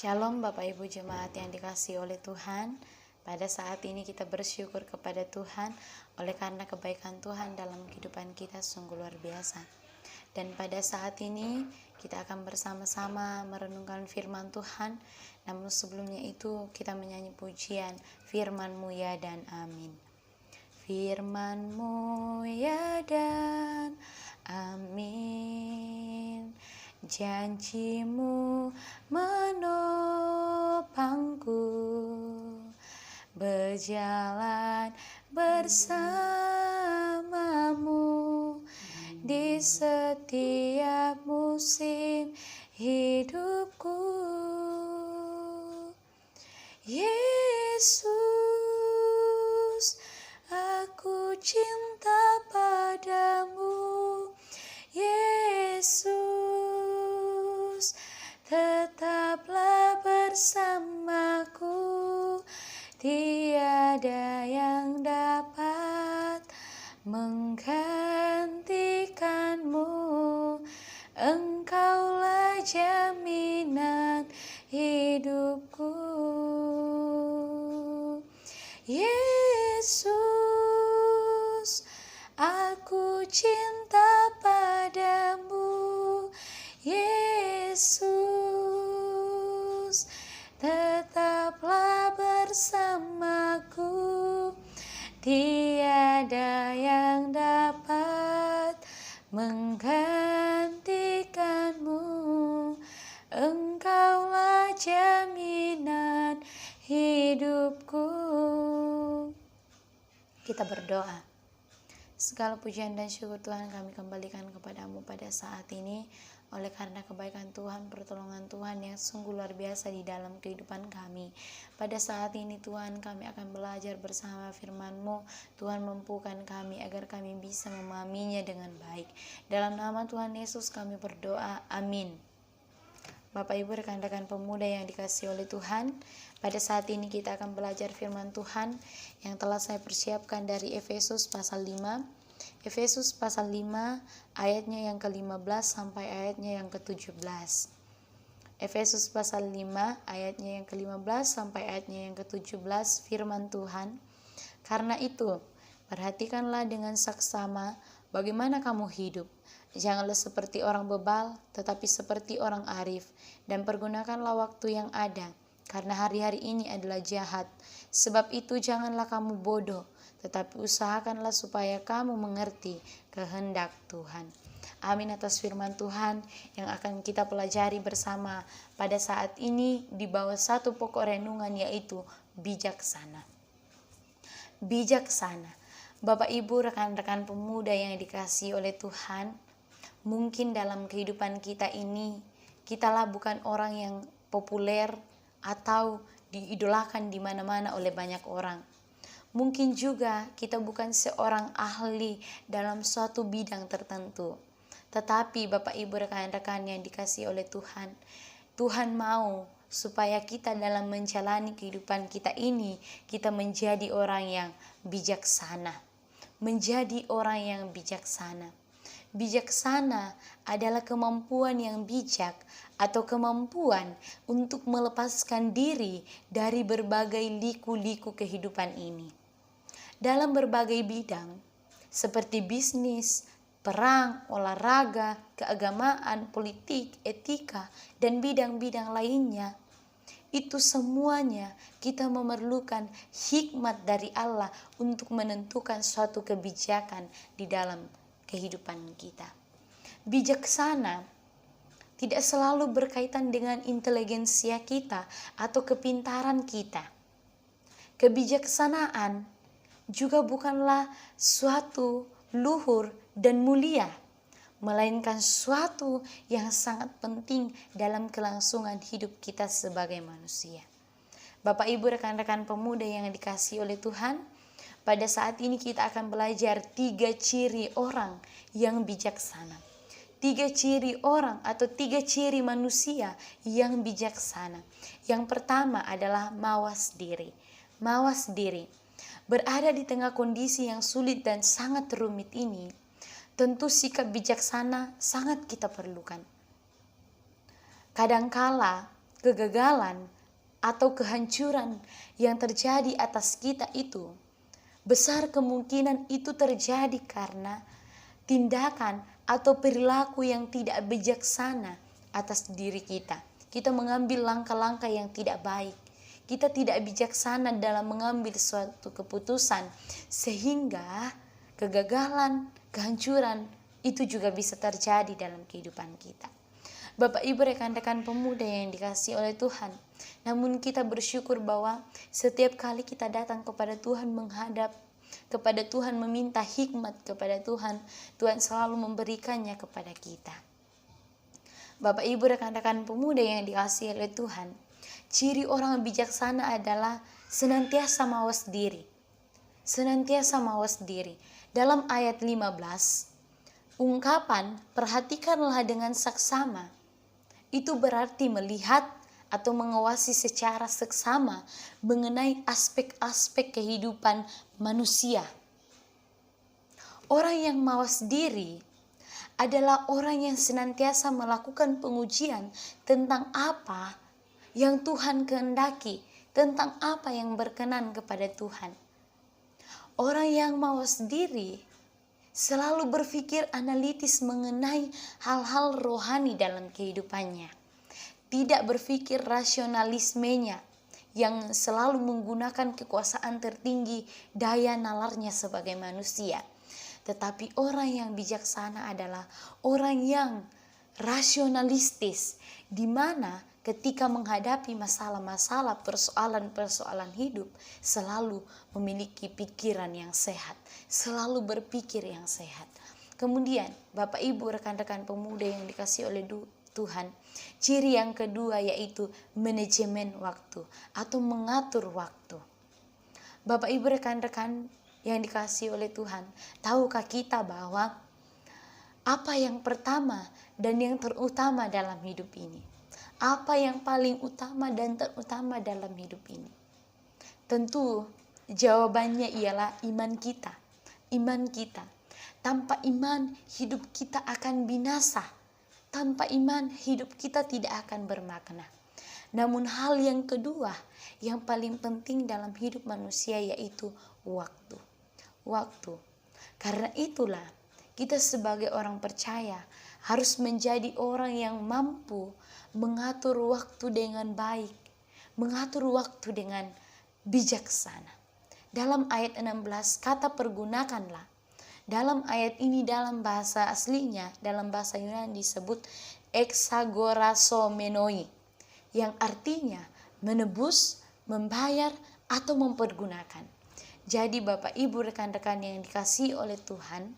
Shalom Bapak Ibu Jemaat yang dikasihi oleh Tuhan. Pada saat ini kita bersyukur kepada Tuhan oleh karena kebaikan Tuhan dalam kehidupan kita sungguh luar biasa. Dan pada saat ini kita akan bersama-sama merenungkan firman Tuhan. Namun sebelumnya itu kita menyanyi pujian firman-Mu ya dan amin. Firman-Mu ya dan amin. Janji-Mu menopangku, berjalan bersamamu di setiap musim hidupku. Yesus, aku cinta padamu. Yesus, tetaplah bersamaku, tiada yang dapat menggantikanmu. Engkaulah jaminan hidupku. Yesus, aku cinta padamu. Yesus, tetaplah bersamaku, tiada yang dapat menggantikanmu. Engkaulah jaminan hidupku. Kita berdoa. Segala pujian dan syukur Tuhan kami kembalikan kepadamu pada saat ini, oleh karena kebaikan Tuhan, pertolongan Tuhan yang sungguh luar biasa di dalam kehidupan kami. Pada saat ini Tuhan, kami akan belajar bersama firman-Mu. Tuhan, mampukan kami agar kami bisa memahaminya dengan baik. Dalam nama Tuhan Yesus kami berdoa, amin. Bapak Ibu rekan-rekan pemuda yang dikasihi oleh Tuhan, pada saat ini kita akan belajar firman Tuhan yang telah saya persiapkan dari Efesus pasal 5. Efesus pasal 5 ayatnya yang ke-15 sampai ayatnya yang ke-17. Efesus pasal 5 ayatnya yang ke-15 sampai ayatnya yang ke-17 firman Tuhan. Karena itu, perhatikanlah dengan saksama bagaimana kamu hidup. Janganlah seperti orang bebal, tetapi seperti orang arif, dan pergunakanlah waktu yang ada, karena hari-hari ini adalah jahat. Sebab itu janganlah kamu bodoh, tetapi usahakanlah supaya kamu mengerti kehendak Tuhan. Amin atas firman Tuhan yang akan kita pelajari bersama pada saat ini di bawah satu pokok renungan, yaitu bijaksana. Bijaksana. Bapak Ibu rekan-rekan pemuda yang dikasihi oleh Tuhan, mungkin dalam kehidupan kita ini, kitalah bukan orang yang populer atau diidolakan di mana-mana oleh banyak orang. Mungkin juga kita bukan seorang ahli dalam suatu bidang tertentu. Tetapi Bapak Ibu rekan-rekan yang dikasihi oleh Tuhan, Tuhan mau supaya kita dalam menjalani kehidupan kita ini, kita menjadi orang yang bijaksana. Menjadi orang yang bijaksana. Bijaksana adalah kemampuan yang bijak atau kemampuan untuk melepaskan diri dari berbagai liku-liku kehidupan ini. Dalam berbagai bidang seperti bisnis, perang, olahraga, keagamaan, politik, etika, dan bidang-bidang lainnya, itu semuanya kita memerlukan hikmat dari Allah untuk menentukan suatu kebijakan di dalam kehidupan kita. Bijaksana tidak selalu berkaitan dengan inteligensia kita atau kepintaran kita. Kebijaksanaan juga bukanlah suatu luhur dan mulia, melainkan suatu yang sangat penting dalam kelangsungan hidup kita sebagai manusia. Bapak Ibu rekan-rekan pemuda yang dikasihi oleh Tuhan, pada saat ini kita akan belajar 3 ciri orang yang bijaksana. 3 ciri orang atau 3 ciri manusia yang bijaksana. Yang pertama adalah mawas diri. Mawas diri. Berada di tengah kondisi yang sulit dan sangat rumit ini, tentu sikap bijaksana sangat kita perlukan. Kadangkala kegagalan atau kehancuran yang terjadi atas kita itu, besar kemungkinan itu terjadi karena tindakan atau perilaku yang tidak bijaksana atas diri kita. Kita mengambil langkah-langkah yang tidak baik. Kita tidak bijaksana dalam mengambil suatu keputusan, sehingga kegagalan, kehancuran itu juga bisa terjadi dalam kehidupan kita. Bapak Ibu, rekan-rekan pemuda yang dikasihi oleh Tuhan, namun kita bersyukur bahwa setiap kali kita datang kepada Tuhan, menghadap kepada Tuhan, meminta hikmat kepada Tuhan, Tuhan selalu memberikannya kepada kita. Bapak Ibu, rekan-rekan pemuda yang dikasihi oleh Tuhan, ciri orang bijaksana adalah senantiasa mawas diri. Senantiasa mawas diri. Dalam ayat 15, ungkapan perhatikanlah dengan saksama, itu berarti melihat atau mengawasi secara seksama mengenai aspek-aspek kehidupan manusia. Orang yang mawas diri adalah orang yang senantiasa melakukan pengujian tentang apa yang Tuhan kehendaki, tentang apa yang berkenan kepada Tuhan. Orang yang mawas diri selalu berpikir analitis mengenai hal-hal rohani dalam kehidupannya. Tidak berpikir rasionalismenya yang selalu menggunakan kekuasaan tertinggi daya nalarnya sebagai manusia. Tetapi orang yang bijaksana adalah orang yang rasionalistis, di mana ketika menghadapi masalah-masalah, persoalan-persoalan hidup, selalu memiliki pikiran yang sehat, selalu berpikir yang sehat. Kemudian, Bapak Ibu, rekan-rekan pemuda yang dikasihi oleh Tuhan, ciri yang kedua yaitu manajemen waktu atau mengatur waktu. Bapak Ibu, rekan-rekan yang dikasihi oleh Tuhan, tahukah kita bahwa apa yang pertama dan yang terutama dalam hidup ini? Apa yang paling utama dan terutama dalam hidup ini? Tentu jawabannya ialah iman kita. Iman kita. Tanpa iman hidup kita akan binasa. Tanpa iman hidup kita tidak akan bermakna. Namun hal yang kedua yang paling penting dalam hidup manusia yaitu waktu. Waktu. Karena itulah kita sebagai orang percaya harus menjadi orang yang mampu mengatur waktu dengan baik, mengatur waktu dengan bijaksana. Dalam ayat 16 kata pergunakanlah. Dalam ayat ini dalam bahasa aslinya, dalam bahasa Yunani disebut exagorasomenoi, yang artinya menebus, membayar, atau mempergunakan. Jadi Bapak Ibu, rekan-rekan yang dikasihi oleh Tuhan,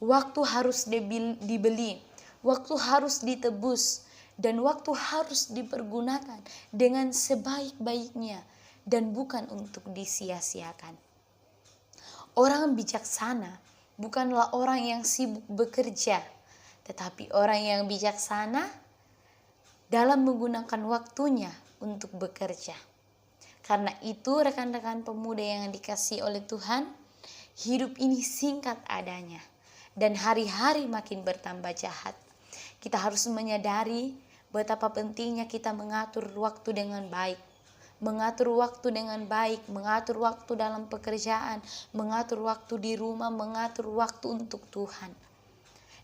waktu harus dibeli, waktu harus ditebus, dan waktu harus dipergunakan dengan sebaik-baiknya dan bukan untuk disia-siakan. Orang bijaksana bukanlah orang yang sibuk bekerja, tetapi orang yang bijaksana dalam menggunakan waktunya untuk bekerja. Karena itu rekan-rekan pemuda yang dikasihi oleh Tuhan, hidup ini singkat adanya dan hari-hari makin bertambah jahat. Kita harus menyadari betapa pentingnya kita mengatur waktu dengan baik. Mengatur waktu dengan baik, mengatur waktu dalam pekerjaan, mengatur waktu di rumah, mengatur waktu untuk Tuhan.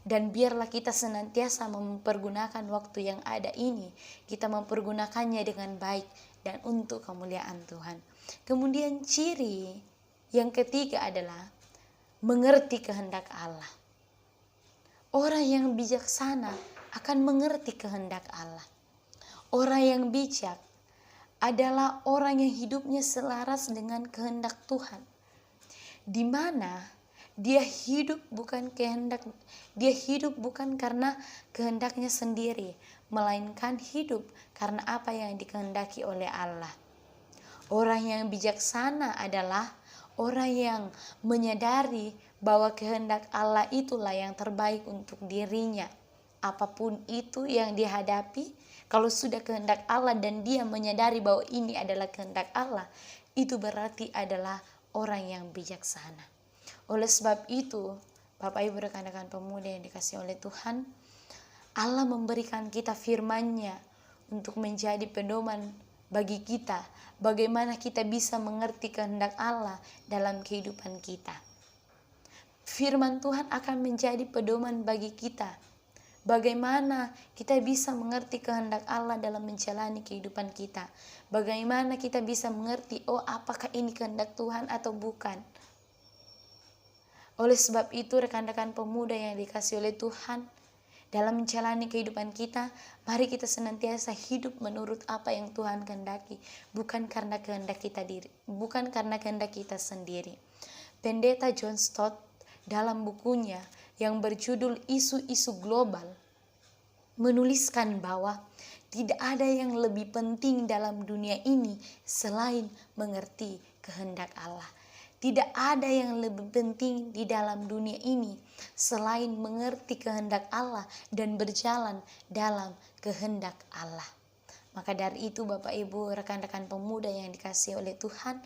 Dan biarlah kita senantiasa mempergunakan waktu yang ada ini, kita mempergunakannya dengan baik dan untuk kemuliaan Tuhan. Kemudian ciri yang ketiga adalah mengerti kehendak Allah. Orang yang bijaksana akan mengerti kehendak Allah. Orang yang bijak adalah orang yang hidupnya selaras dengan kehendak Tuhan, di mana dia hidup bukan karena kehendaknya sendiri, melainkan hidup karena apa yang dikehendaki oleh Allah. Orang yang bijaksana adalah orang yang menyadari bahwa kehendak Allah itulah yang terbaik untuk dirinya. Apapun itu yang dihadapi, kalau sudah kehendak Allah dan dia menyadari bahwa ini adalah kehendak Allah, itu berarti adalah orang yang bijaksana. Oleh sebab itu, Bapak Ibu rekan-rekan pemuda yang dikasihi oleh Tuhan, Allah memberikan kita firman-Nya untuk menjadi pedoman bagi kita, bagaimana kita bisa mengerti kehendak Allah dalam kehidupan kita. Firman Tuhan akan menjadi pedoman bagi kita, bagaimana kita bisa mengerti kehendak Allah dalam menjalani kehidupan kita. Bagaimana kita bisa mengerti, oh apakah ini kehendak Tuhan atau bukan. Oleh sebab itu rekan-rekan pemuda yang dikasihi oleh Tuhan, dalam menjalani kehidupan kita, mari kita senantiasa hidup menurut apa yang Tuhan kehendaki, bukan karena kehendak kita sendiri. Pendeta John Stott dalam bukunya yang berjudul Isu-isu Global menuliskan bahwa tidak ada yang lebih penting dalam dunia ini selain mengerti kehendak Allah. Tidak ada yang lebih penting di dalam dunia ini selain mengerti kehendak Allah dan berjalan dalam kehendak Allah. Maka dari itu Bapak Ibu, rekan-rekan pemuda yang dikasihi oleh Tuhan,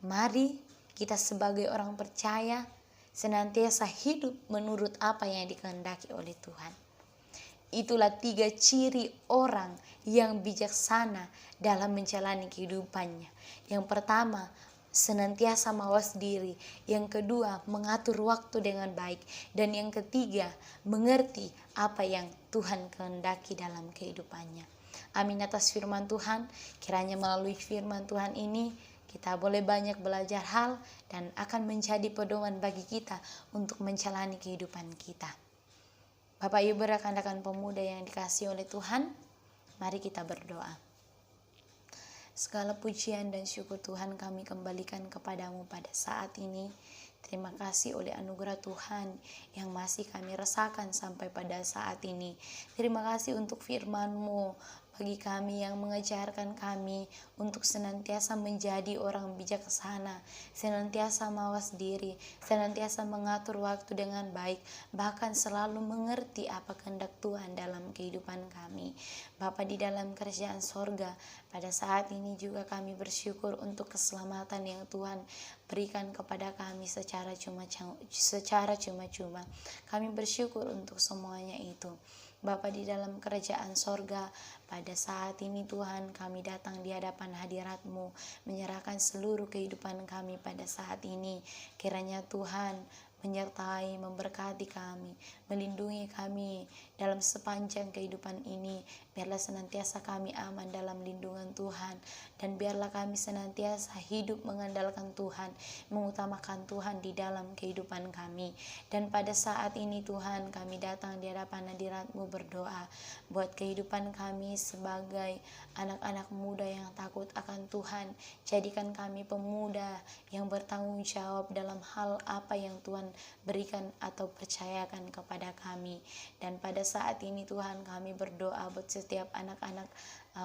mari kita sebagai orang percaya senantiasa hidup menurut apa yang dikehendaki oleh Tuhan. Itulah 3 ciri orang yang bijaksana dalam menjalani kehidupannya. Yang pertama, senantiasa mawas diri. Yang kedua, mengatur waktu dengan baik. Dan yang ketiga, mengerti apa yang Tuhan kehendaki dalam kehidupannya. Amin atas firman Tuhan. Kiranya melalui firman Tuhan ini kita boleh banyak belajar hal dan akan menjadi pedoman bagi kita untuk menjalani kehidupan kita. Bapak Ibu rekan-rekan pemuda yang dikasihi oleh Tuhan, mari kita berdoa. Segala pujian dan syukur Tuhan kami kembalikan kepadamu pada saat ini. Terima kasih oleh anugerah Tuhan yang masih kami rasakan sampai pada saat ini. Terima kasih untuk firman-Mu bagi kami yang mengajarkan kami untuk senantiasa menjadi orang bijaksana, senantiasa mawas diri, senantiasa mengatur waktu dengan baik, bahkan selalu mengerti apa kehendak Tuhan dalam kehidupan kami. Bapa di dalam kerajaan sorga, pada saat ini juga kami bersyukur untuk keselamatan yang Tuhan berikan kepada kami secara cuma-cuma. Kami bersyukur untuk semuanya itu. Bapa di dalam kerajaan sorga, pada saat ini Tuhan kami datang di hadapan hadirat-Mu, menyerahkan seluruh kehidupan kami pada saat ini. Kiranya Tuhan menyertai, memberkati kami, melindungi kami dalam sepanjang kehidupan ini. Biarlah senantiasa kami aman dalam lindungan Tuhan, dan biarlah kami senantiasa hidup mengandalkan Tuhan, mengutamakan Tuhan di dalam kehidupan kami. Dan pada saat ini Tuhan, kami datang di hadapan hadirat-Mu berdoa buat kehidupan kami sebagai anak-anak muda yang takut akan Tuhan. Jadikan kami pemuda yang bertanggung jawab dalam hal apa yang Tuhan berikan atau percayakan kepada kami. Dan pada saat ini Tuhan, kami berdoa buat setiap anak-anak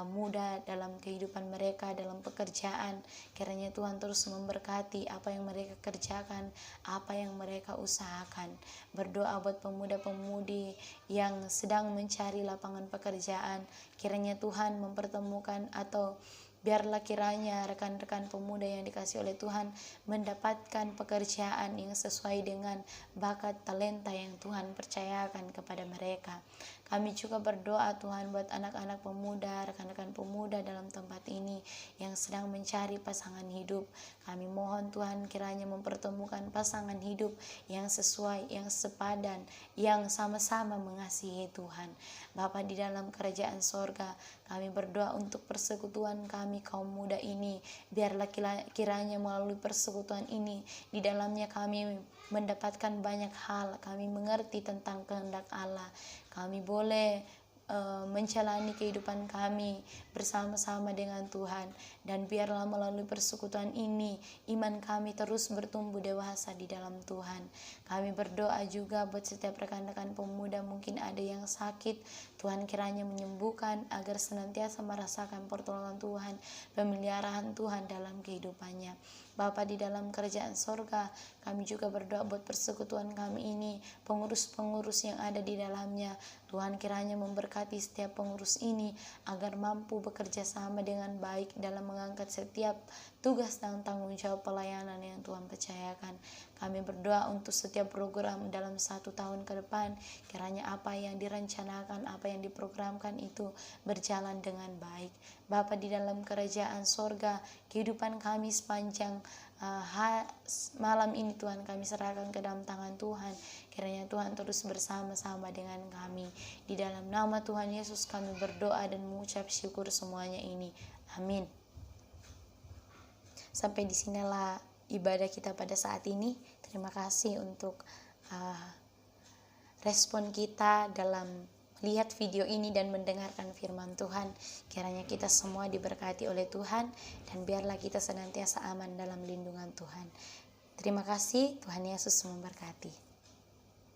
muda dalam kehidupan mereka, dalam pekerjaan. Kiranya Tuhan terus memberkati apa yang mereka kerjakan, apa yang mereka usahakan. Berdoa buat pemuda-pemudi yang sedang mencari lapangan pekerjaan. Kiranya Tuhan mempertemukan atau biarlah kiranya rekan-rekan pemuda yang dikasihi oleh Tuhan mendapatkan pekerjaan yang sesuai dengan bakat talenta yang Tuhan percayakan kepada mereka. Kami juga berdoa Tuhan buat anak-anak pemuda, rekan-rekan pemuda dalam tempat ini yang sedang mencari pasangan hidup. Kami mohon Tuhan kiranya mempertemukan pasangan hidup yang sesuai, yang sepadan, yang sama-sama mengasihi Tuhan. Bapa di dalam kerajaan sorga, kami berdoa untuk persekutuan kami kaum muda ini. Biarlah kiranya melalui persekutuan ini, di dalamnya kami mendapatkan banyak hal. Kami mengerti tentang kehendak Allah. Kami boleh menjalani kehidupan kami bersama-sama dengan Tuhan, dan biarlah melalui persekutuan ini iman kami terus bertumbuh dewasa di dalam Tuhan. Kami berdoa juga buat setiap rekan-rekan pemuda mungkin ada yang sakit, Tuhan kiranya menyembuhkan agar senantiasa merasakan pertolongan Tuhan, pemeliharaan Tuhan dalam kehidupannya. Bapa di dalam kerajaan sorga, kami juga berdoa buat persekutuan kami ini, pengurus-pengurus yang ada di dalamnya. Tuhan kiranya memberkati setiap pengurus ini agar mampu bekerja sama dengan baik dalam mengangkat setiap tugas dan tanggung jawab pelayanan yang Tuhan percayakan. Kami berdoa untuk setiap program dalam 1 tahun ke depan, kiranya apa yang direncanakan, apa yang diprogramkan itu berjalan dengan baik. Bapa di dalam kerajaan sorga, kehidupan kami sepanjang malam ini Tuhan kami serahkan ke dalam tangan Tuhan. Kiranya Tuhan terus bersama-sama dengan kami. Di dalam nama Tuhan Yesus kami berdoa dan mengucap syukur semuanya ini. Amin. Sampai disinilah ibadah kita pada saat ini. Terima kasih untuk respon kita dalam melihat video ini dan mendengarkan firman Tuhan. Kiranya kita semua diberkati oleh Tuhan dan biarlah kita senantiasa aman dalam lindungan Tuhan. Terima kasih, Tuhan Yesus memberkati.